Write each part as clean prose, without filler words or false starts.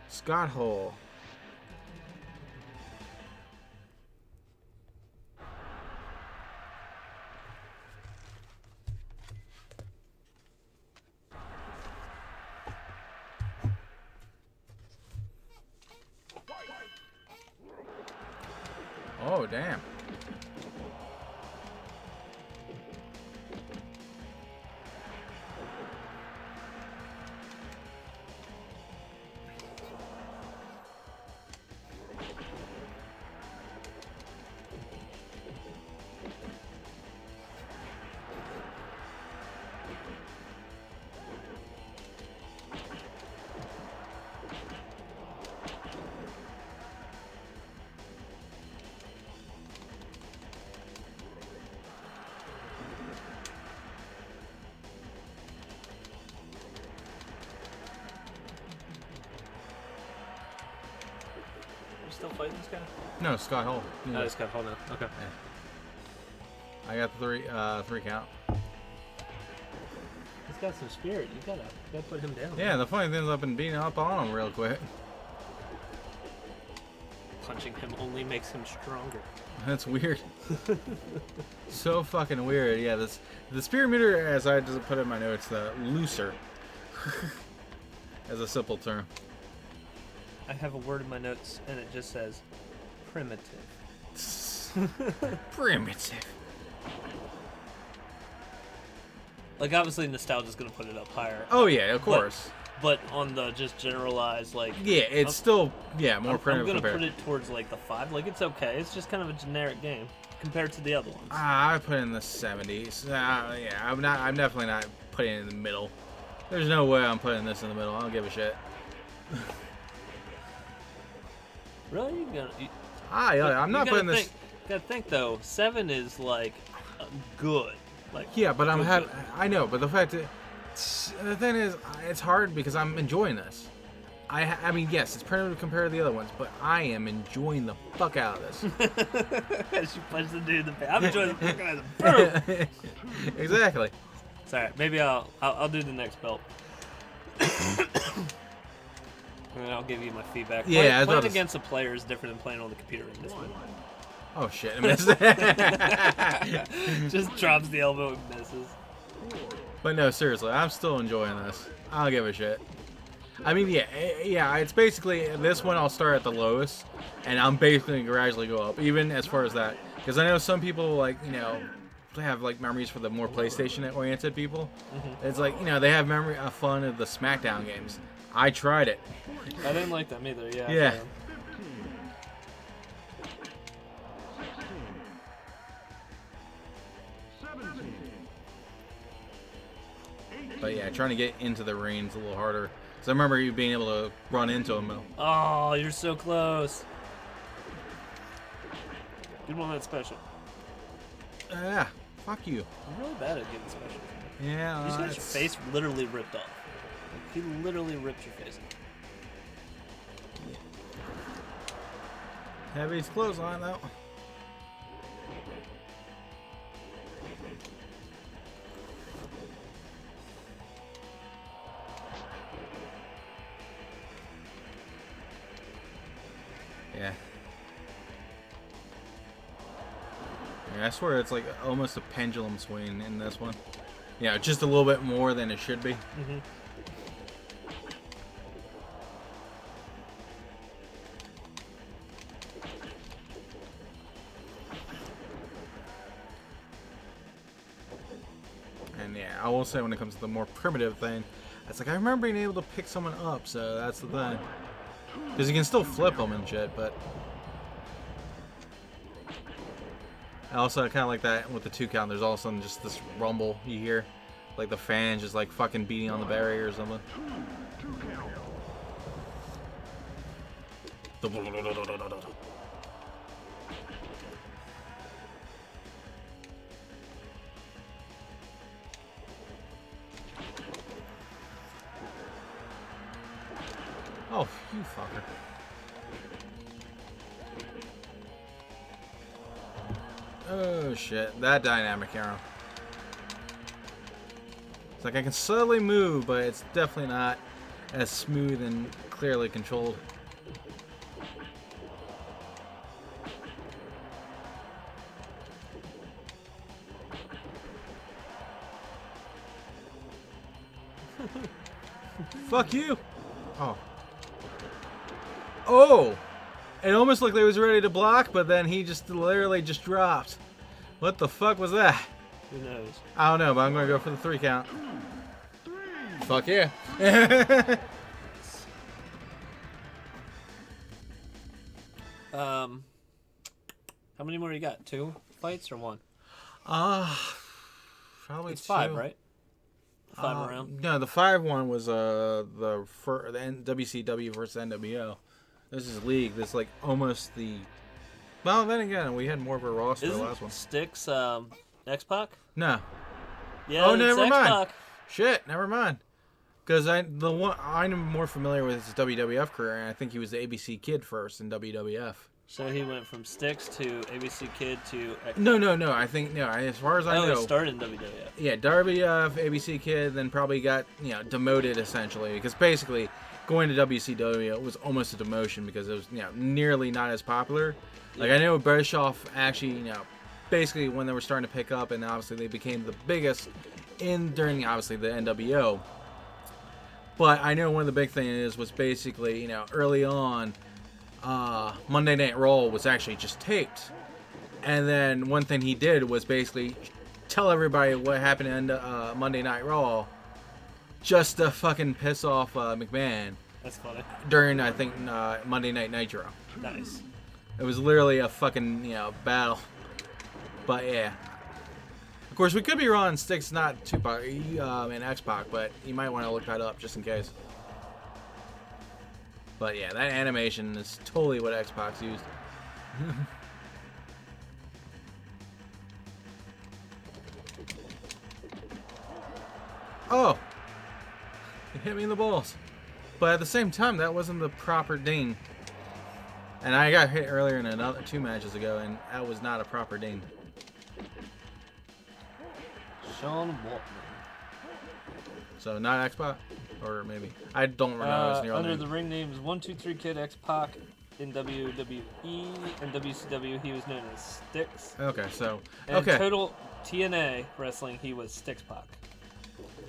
Scott Hall. Oh, damn. Still fighting this guy? No, Scott Hall. Yeah. Oh, Scott Hall now. Okay. Yeah. I got the three count. He's got some spirit. You gotta put him down. Yeah, the funny thing is I've been beating up on him real quick. Punching him only makes him stronger. That's weird. So fucking weird. Yeah, the spirit meter, as I just put in my notes, looser. As a simple term. I have a word in my notes, and it just says primitive. Primitive. Like, obviously, nostalgia's gonna put it up higher. Oh yeah, of course. But on the just generalized, like... Yeah, it's still more primitive. I'm gonna put it towards, like, the 5. Like, it's okay. It's just kind of a generic game compared to the other ones. I put it in the 70s. Yeah, I'm definitely not putting it in the middle. There's no way I'm putting this in the middle. I don't give a shit. Really? I'm not putting this... You gotta think, though, 7 is, like, good. Like, yeah, but good. I know, but the thing is, it's hard because I'm enjoying this. I mean, yes, it's primitive compared to the other ones, but I am enjoying the fuck out of this. As you punch the dude in the face. I'm enjoying the fuck out of it. Exactly. Sorry, maybe I'll do the next belt. And I'll give you my feedback. Yeah, playing against a player is different than playing on the computer in this one. Oh shit, I missed. Just drops the elbow and misses. But no, seriously, I'm still enjoying this. I don't give a shit. I mean, yeah, it's basically, this one I'll start at the lowest, and I'm basically gradually go up, even as far as that. Because I know some people, like, have, like, memories for the more PlayStation-oriented people. Mm-hmm. It's like, they have fun of the SmackDown games. I tried it. I didn't like them either, yeah. Yeah. But yeah, trying to get into the rings a little harder. Because I remember you being able to run into him. Oh, you're so close. Good one, that special. Yeah, fuck you. I'm really bad at getting special. Yeah, you just got your face literally ripped off. Like, he literally ripped your face off. Heavy's clothesline though. Yeah. I swear it's like almost a pendulum swing in this one. Yeah, just a little bit more than it should be. Mm-hmm. And yeah, I will say when it comes to the more primitive thing, it's like I remember being able to pick someone up, so that's the thing. Because you can still flip them and shit, but... I also kind of like that with the 2 count. There's all of a sudden just this rumble you hear. Like the fans just like fucking beating on the barrier or something. Oh, you fucker. Oh shit, that dynamic arrow. It's like I can subtly move, but it's definitely not as smooth and clearly controlled. Fuck you! Oh. Oh! It almost looked like he was ready to block, but then he just literally just dropped. What the fuck was that? Who knows? I don't know, but I'm gonna go for the 3 count. Fuck yeah. How many more you got? 2 fights or 1? Probably It's 2. 5, right? 5 around. No, the 5 one was the WCW versus NWO. This is league. This is like almost the. Well, then again, we had more of a roster the last one. Styx X-Pac? No. Yeah. Oh, never mind. X-Pac. Shit, never mind. Because I'm more familiar with his WWF career, and I think he was the ABC Kid first in WWF. So he went from Styx to ABC Kid to X-Pac. No. I think as far as I know. He started in WWF. Yeah, WWF, ABC Kid, then probably got demoted essentially because basically going to WCW was almost a demotion because it was nearly not as popular. Like I know Bischoff actually basically when they were starting to pick up and obviously they became the biggest during obviously the NWO. But I know one of the big things was basically early on Monday Night Raw was actually just taped. And then one thing he did was basically tell everybody what happened in Monday Night Raw just to fucking piss off McMahon. That's funny. During, I think, Monday Night Nitro. Nice. It was literally a fucking, battle. But, yeah. Of course, we could be wrong. Styx not Tupac and X-Pac, but you might want to look that up just in case. But, yeah, that animation is totally what X-Pac's used. Oh! It hit me in the balls. But at the same time, that wasn't the proper ding. And I got hit earlier in another 2 matches ago, and that was not a proper ding. Sean Waltman. So not X-Pac? Or maybe. I don't remember. Under the ring names 123 Kid X-Pac in WWE and WCW, he was known as Styx. Okay, so. And okay. Total TNA Wrestling, he was Styx-Pac.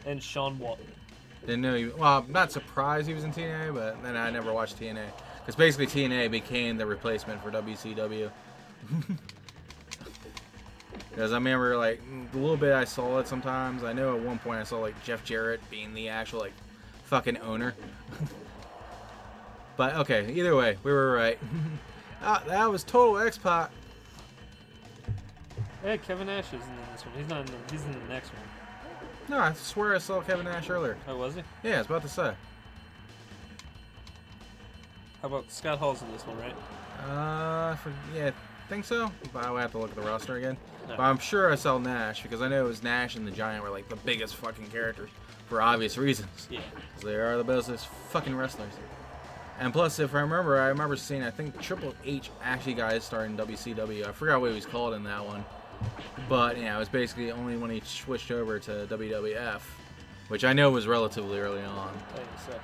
And Sean Waltman. Didn't know he. Well, I'm not surprised he was in TNA, but then I never watched TNA. Because basically TNA became the replacement for WCW. Because I remember, like, the little bit I saw it sometimes. I know at one point I saw, like, Jeff Jarrett being the actual, like, fucking owner. But, okay, either way, we were right. That was total X-Pac. Yeah, Kevin Nash is in this one. He's not in he's in the next one. No, I swear I saw Kevin Nash earlier. Oh, was he? Yeah, I was about to say. How about Scott Hall's in this one, right? Yeah, I think so. But I would have to look at the roster again. No. But I'm sure I saw Nash because I know it was Nash and the Giant were like the biggest fucking characters for obvious reasons. Yeah. So they are the best fucking wrestlers. And plus, if I remember seeing, I think Triple H actually got his start in WCW. I forgot what he was called in that one. But, it was basically only when he switched over to WWF, which I know was relatively early on. Wait a second.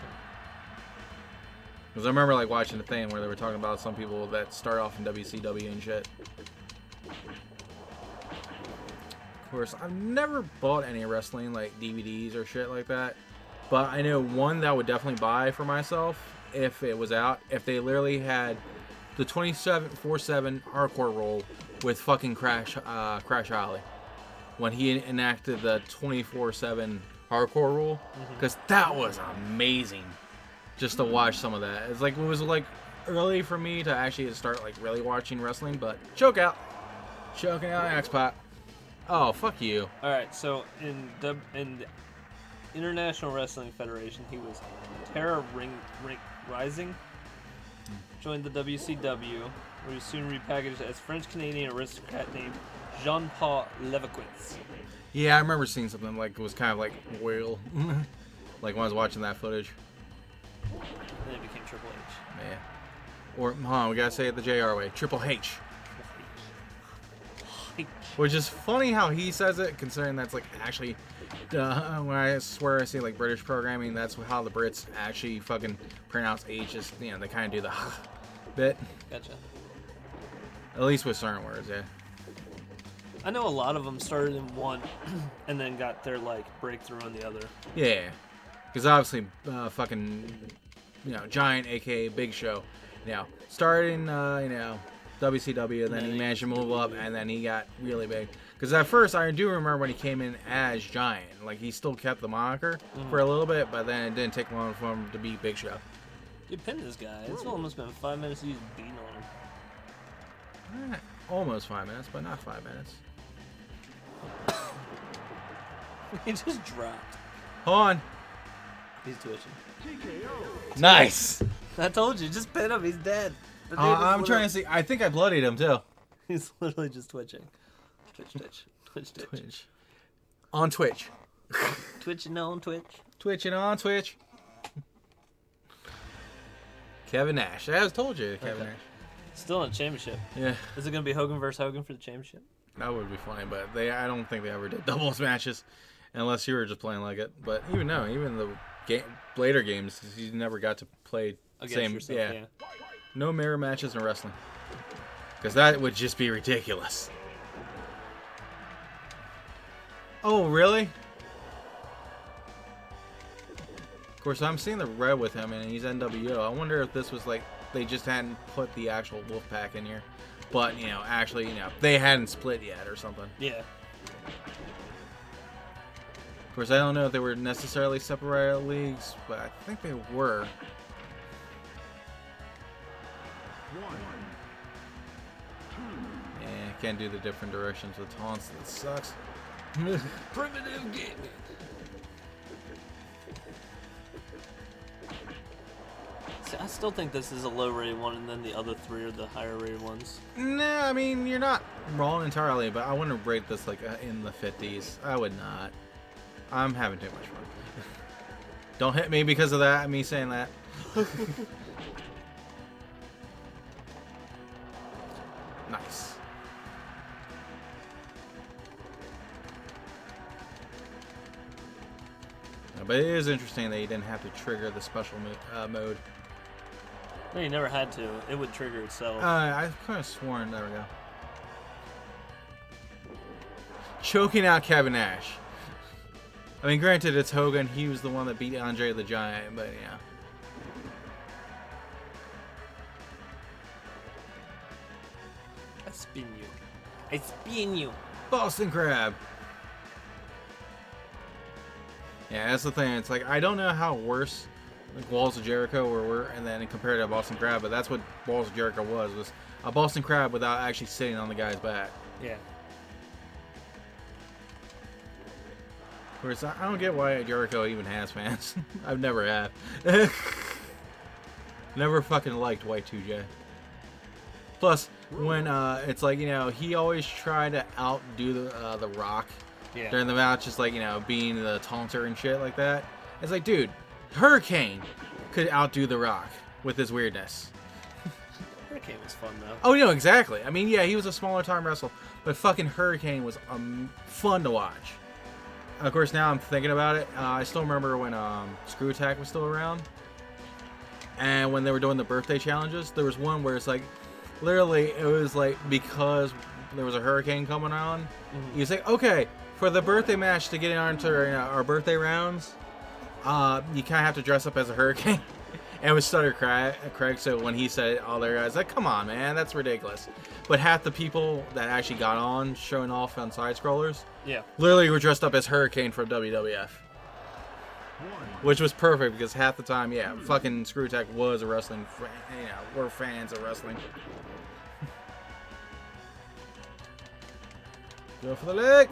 Because I remember, like, watching the thing where they were talking about some people that start off in WCW and shit. Of course, I've never bought any wrestling, like, DVDs or shit like that. But I know one that I would definitely buy for myself if it was out. If they literally had the 24/7 hardcore rule with fucking Crash Holly. When he enacted the 24/7 hardcore rule. Because that was amazing. Just to watch some of that. It was like early for me to actually start like really watching wrestling, but choking out X-Pac. Oh, fuck you. All right, so in the International Wrestling Federation, he was Terra Rising. Joined the WCW, where he was soon repackaged as French-Canadian aristocrat named Jean-Paul Levequitz. Yeah, I remember seeing something like it was kind of like whale, like when I was watching that footage. And then it became Triple H. Yeah. Or, we gotta say it the JR way. Triple H. Which is funny how he says it, considering that's like actually, when I swear I see like British programming, that's how the Brits actually fucking pronounce H. Is, you know, they kind of do the bit. Gotcha. At least with certain words, yeah. I know a lot of them started in one, and then got their like breakthrough on the other. Yeah, because obviously, fucking, you know, Giant, aka Big Show, you know, started in, you know, WCW, and then he managed to move up, and then he got really big. Because at first, I do remember when he came in as Giant, like he still kept the moniker for a little bit, but then it didn't take long for him to be Big Show. You pinned this guy. It's almost been 5 minutes he's beating on him. Almost 5 minutes, but not 5 minutes. He just dropped. Hold on. He's twitching. Nice. I told you, just pin him. He's dead. I'm trying to see. I think I bloodied him too. He's literally just twitching. Twitch. On Twitch. Twitching on Twitch. Twitching on Twitch. Kevin Nash. I told you, Kevin Nash. Still in a championship. Yeah. Is it gonna be Hogan versus Hogan for the championship? That would be funny, but I don't think they ever did doubles matches, unless you were just playing like it. But even the later games, you never got to play Against yourself, yeah. No mirror matches in wrestling, because that would just be ridiculous. Oh, really? Of course, I'm seeing the red with him, and he's NWO. I wonder if this was like they just hadn't put the actual Wolfpack in here, but you know, actually, you know, they hadn't split yet or something. Yeah. Of course, I don't know if they were necessarily separated leagues, but I think they were. Yeah, can't do the different directions with taunts. That sucks. Primitive gaming. See, I still think this is a low-rated one, and then the other three are the higher-rated ones. Nah, I mean, you're not wrong entirely, but I wouldn't rate this like in the 50s. I would not. I'm having too much fun. Don't hit me because of that. Me saying that. Nice. But it is interesting that you didn't have to trigger the special mode. No, you never had to. It would trigger itself. I've kind of sworn. There we go. Choking out Kevin Nash. I mean, granted, it's Hogan. He was the one that beat Andre the Giant, but yeah. I spin you. I spin you. Boston Crab. Yeah, that's the thing. It's like, I don't know how worse like Walls of Jericho were, and then compared to Boston Crab, but that's what Walls of Jericho was a Boston Crab without actually sitting on the guy's back. Yeah. Of course, I don't get why Jericho even has fans. I've never had. Never fucking liked Y2J. Plus, when it's like, you know, he always tried to outdo the Rock during the match, just like, you know, being the taunter and shit like that. It's like, dude, Hurricane could outdo the Rock with his weirdness. Hurricane was fun though. Oh, no, exactly. I mean, yeah, he was a smaller time wrestler, but fucking Hurricane was fun to watch. Of course, now I'm thinking about it. I still remember when Screw Attack was still around, and when they were doing the birthday challenges, there was one where it's like, literally, it was like because there was a hurricane coming on. You say, okay, for the birthday match to get into our birthday rounds, you kind of have to dress up as a hurricane. And it was Stutter Craig, so when he said it, all their guys like, come on, man, that's ridiculous. But half the people that actually got on showing off on side scrollers, literally were dressed up as Hurricane from WWF. Which was perfect because half the time, fucking Screw Attack was a wrestling fan. We're fans of wrestling. Go for the leg.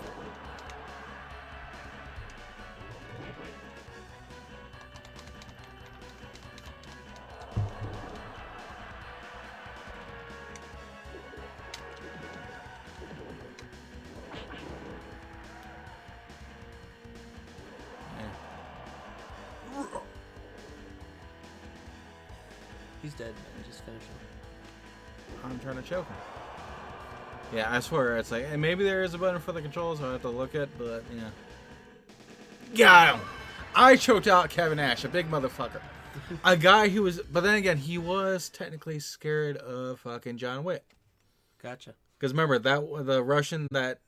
He's dead, man. Just finish him. I'm trying to choke him. Yeah, I swear it's like, and maybe there is a button for the controls. I have to look at, but yeah. Got him. I choked out Kevin Nash, a big motherfucker. A guy who was, but then again, he was technically scared of fucking John Wick. Gotcha. Because remember that the Russian that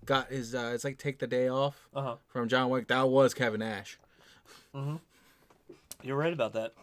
got his, it's like take the day off from John Wick. That was Kevin Nash. Mm-hmm. You're right about that.